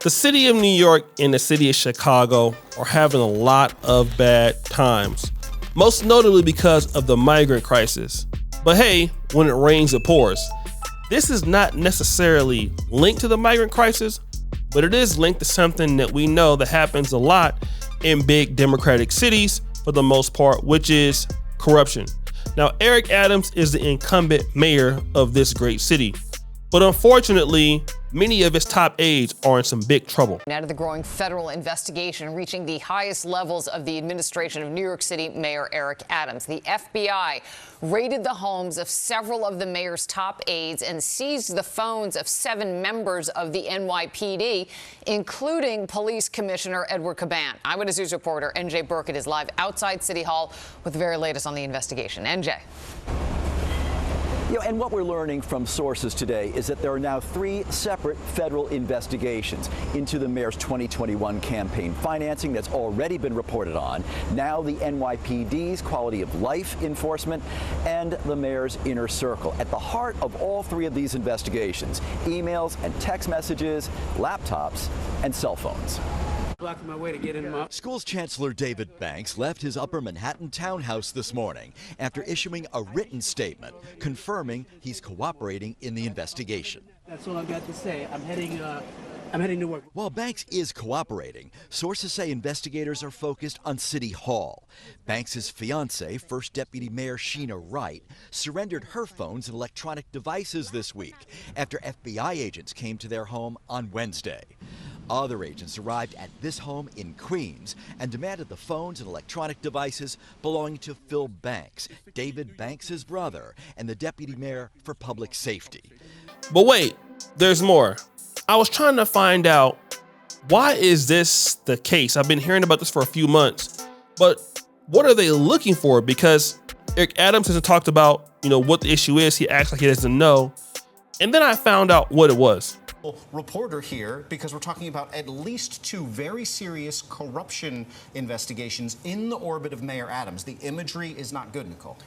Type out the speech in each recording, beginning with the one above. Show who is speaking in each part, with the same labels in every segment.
Speaker 1: The city of New York and the city of Chicago are having a lot of bad times, most notably because of the migrant crisis. But hey, when it rains, it pours. This is not necessarily linked to the migrant crisis, but it is linked to something that we know that happens a lot in big democratic cities for the most part, which is corruption. Now, Eric Adams is the incumbent mayor of this great city, but unfortunately, many of his top aides are in some big trouble.
Speaker 2: Now to the growing federal investigation reaching the highest levels of the administration of New York City Mayor Eric Adams. The FBI raided the homes of several of the mayor's top aides and seized the phones of 7 members of the NYPD, including Police Commissioner Edward Caban. Eyewitness News reporter NJ Burkett is live outside City Hall with the very latest on the investigation. NJ.
Speaker 3: And what we're learning from sources today is that there are now 3 separate federal investigations into the mayor's 2021 campaign financing that's already been reported on, now the NYPD's quality of life enforcement, and the mayor's inner circle. At the heart of all 3 of these investigations, emails and text messages, laptops, and cell phones.
Speaker 4: Blocking my way to get in my...
Speaker 5: Schools Chancellor David Banks left his Upper Manhattan townhouse this morning after issuing a written statement confirming he's cooperating in the investigation.
Speaker 4: That's all I've got to say. I'm heading to work.
Speaker 5: While Banks is cooperating, sources say investigators are focused on City Hall. Banks' fiancée, First Deputy Mayor Sheena Wright, surrendered her phones and electronic devices this week after FBI agents came to their home on Wednesday. Other agents arrived at this home in Queens and demanded the phones and electronic devices belonging to Phil Banks, David Banks' brother, and the deputy mayor for public safety.
Speaker 1: But wait, there's more. I was trying to find out, why is this the case? I've been hearing about this for a few months, but what are they looking for? Because Eric Adams hasn't talked about, what the issue is. He acts like he doesn't know. And then I found out what it was.
Speaker 6: Reporter here because we're talking about at least 2 very serious corruption investigations in the orbit of Mayor Adams. The imagery is not good, Nicole.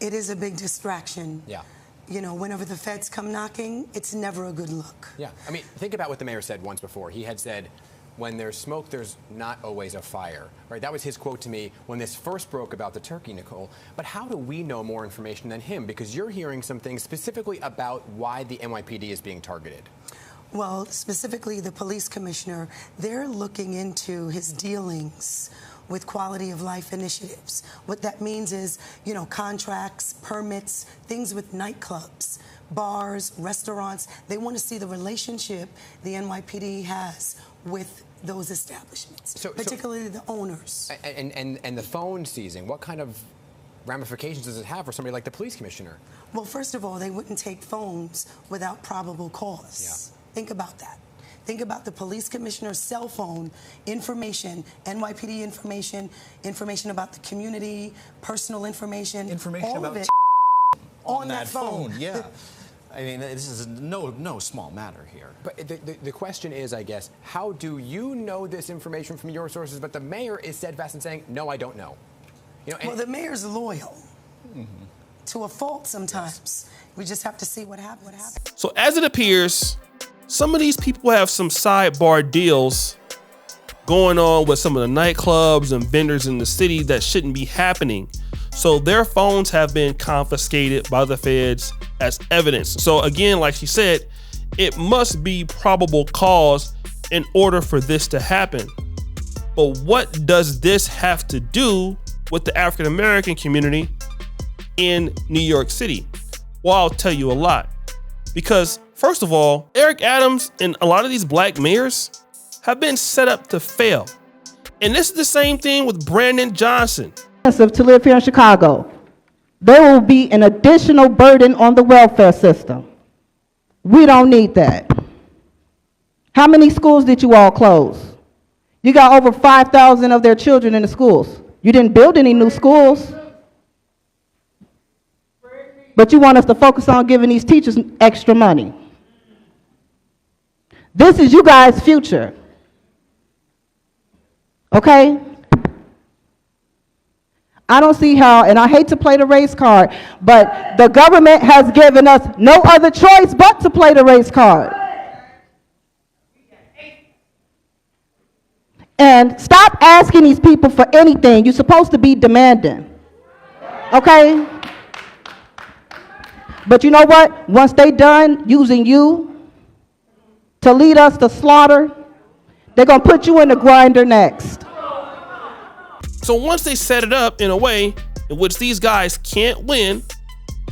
Speaker 7: It is a big distraction.
Speaker 8: Yeah.
Speaker 7: Whenever the feds come knocking, it's never a good look.
Speaker 8: Yeah. I mean, think about what the mayor said once before. He had said, when there's smoke, there's not always a fire, right? That was his quote to me when this first broke about the turkey, Nicole. But how do we know more information than him? Because you're hearing some things specifically about why the NYPD is being targeted.
Speaker 7: Well, specifically the police commissioner, they're looking into his dealings with quality of life initiatives. What that means is, contracts, permits, things with nightclubs, bars, restaurants. They want to see the relationship the NYPD has with those establishments, particularly the owners.
Speaker 8: And the phone seizing, what kind of ramifications does it have for somebody like the police commissioner?
Speaker 7: Well, first of all, they wouldn't take phones without probable cause. Yeah. Think about that. Think about the police commissioner's cell phone information, NYPD information about the community, personal information all
Speaker 6: about
Speaker 7: of it on that phone.
Speaker 6: Yeah. I mean, this is no small matter here.
Speaker 8: But the question is, I guess, how do you know this information from your sources, but the mayor is steadfast in saying, no, I don't know?
Speaker 7: Well, the mayor's loyal to a fault sometimes. Yes. We just have to see what happens.
Speaker 1: So as it appears, some of these people have some sidebar deals going on with some of the nightclubs and vendors in the city that shouldn't be happening. So their phones have been confiscated by the feds as evidence. So again, like she said, it must be probable cause in order for this to happen. But what does this have to do with the African American community in New York City? Well, I'll tell you a lot. Because first of all, Eric Adams and a lot of these black mayors have been set up to fail. And this is the same thing with Brandon Johnson.
Speaker 9: To live here in Chicago, there will be an additional burden on the welfare system. We don't need that. How many schools did you all close? You got over 5,000 of their children in the schools. You didn't build any new schools. But you want us to focus on giving these teachers extra money. This is you guys' future. Okay? I don't see how, and I hate to play the race card, but the government has given us no other choice but to play the race card. And stop asking these people for anything. You're supposed to be demanding. Okay? But you know what? Once they done using you to lead us to slaughter, they're going to put you in the grinder next.
Speaker 1: So once they set it up in a way in which these guys can't win,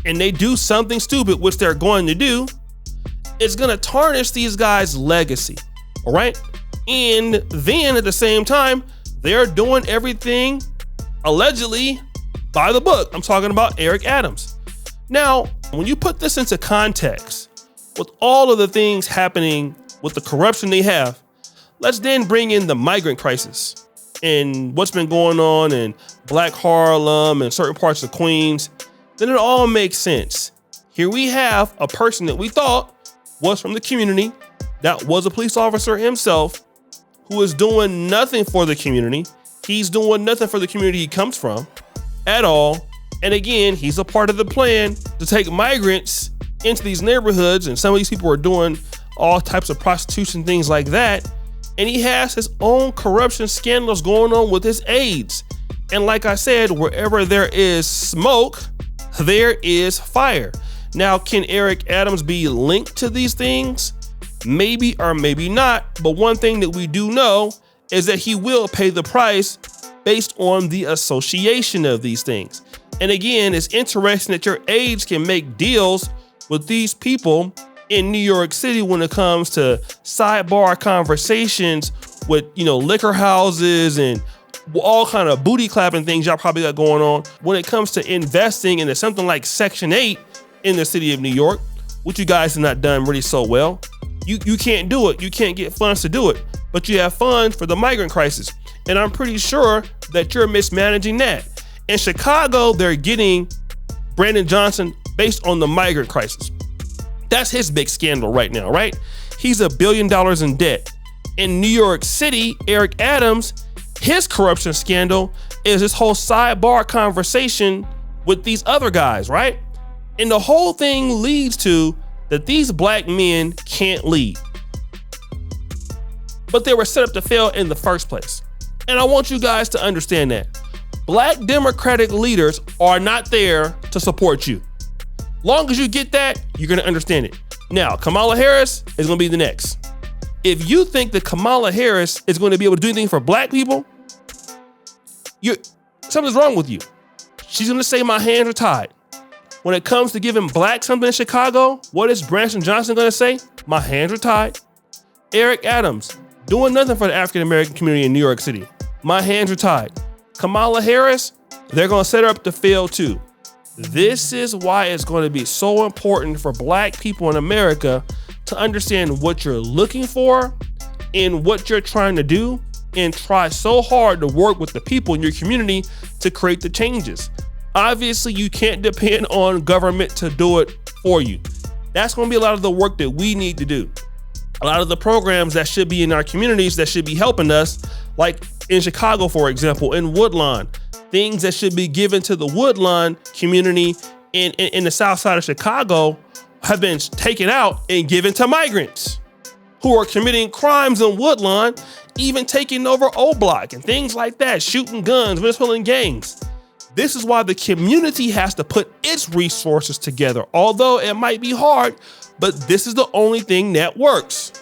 Speaker 1: and they do something stupid, which they're going to do, it's going to tarnish these guys' legacy, all right? And then at the same time, they're doing everything allegedly by the book. I'm talking about Eric Adams. Now, when you put this into context, with all of the things happening with the corruption they have, let's then bring in the migrant crisis and what's been going on in Black Harlem and certain parts of Queens. Then it all makes sense. Here we have a person that we thought was from the community, that was a police officer himself, who is doing nothing for the community. He's doing nothing for the community he comes from at all. And again, he's a part of the plan to take migrants into these neighborhoods, and some of these people are doing all types of prostitution, things like that. And he has his own corruption scandals going on with his aides. And like I said, wherever there is smoke, there is fire. Now, can Eric Adams be linked to these things? Maybe or maybe not. But one thing that we do know is that he will pay the price based on the association of these things. And again, it's interesting that your aides can make deals with these people in New York City when it comes to sidebar conversations with, liquor houses and all kind of booty clapping things y'all probably got going on when it comes to investing into something like Section 8 in the city of New York, which you guys have not done really so well. You can't do it. You can't get funds to do it, but you have funds for the migrant crisis. And I'm pretty sure that you're mismanaging that. In Chicago, they're getting Brandon Johnson based on the migrant crisis. That's his big scandal right now, right? He's $1 billion in debt. In New York City, Eric Adams, his corruption scandal is this whole sidebar conversation with these other guys, right? And the whole thing leads to that these black men can't lead. But they were set up to fail in the first place. And I want you guys to understand that. Black Democratic leaders are not there to support you. Long as you get that, you're going to understand it. Now, Kamala Harris is going to be the next. If you think that Kamala Harris is going to be able to do anything for black people, something's wrong with you. She's going to say my hands are tied. When it comes to giving black something in Chicago, what is Brandon Johnson going to say? My hands are tied. Eric Adams, doing nothing for the African American community in New York City. My hands are tied. Kamala Harris, they're going to set her up to fail too. This is why it's going to be so important for black people in America to understand what you're looking for and what you're trying to do, and try so hard to work with the people in your community to create the changes. Obviously, you can't depend on government to do it for you. That's going to be a lot of the work that we need to do. A lot of the programs that should be in our communities that should be helping us, like in Chicago, for example, in Woodlawn, things that should be given to the Woodlawn community in the south side of Chicago have been taken out and given to migrants who are committing crimes in Woodlawn, even taking over O Block and things like that, shooting guns, pulling gangs. This is why the community has to put its resources together, although it might be hard, but this is the only thing that works.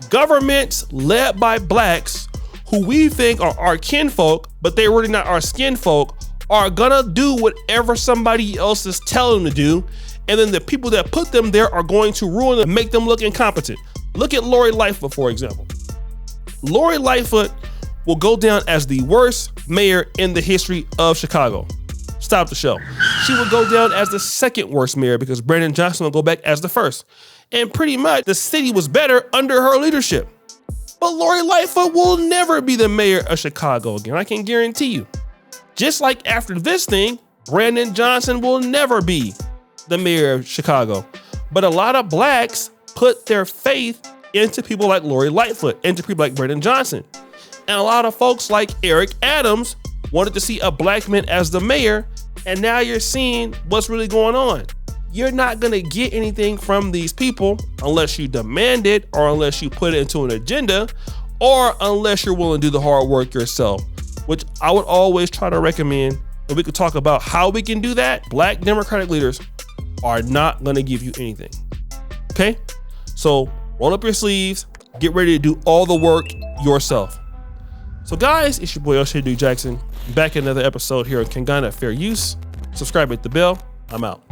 Speaker 1: Governments led by blacks, who we think are our kinfolk, but they're really not our skinfolk, are gonna do whatever somebody else is telling them to do, and then the people that put them there are going to ruin them and make them look incompetent. Look at Lori Lightfoot, for example. Lori Lightfoot will go down as the worst mayor in the history of Chicago. Stop the show. She will go down as the second worst mayor because Brandon Johnson will go back as the first. And pretty much the city was better under her leadership. But Lori Lightfoot will never be the mayor of Chicago again, I can guarantee you. Just like after this thing, Brandon Johnson will never be the mayor of Chicago. But a lot of blacks put their faith into people like Lori Lightfoot, into people like Brandon Johnson. And a lot of folks like Eric Adams wanted to see a black man as the mayor, and now you're seeing what's really going on. You're not gonna get anything from these people unless you demand it, or unless you put it into an agenda, or unless you're willing to do the hard work yourself, which I would always try to recommend. And we could talk about how we can do that. Black Democratic leaders are not gonna give you anything, okay? So roll up your sleeves, get ready to do all the work yourself. So guys, it's your boy O'Shea Duke Jackson, back in another episode here on Can Gun at Fair Use. Subscribe, hit the bell, I'm out.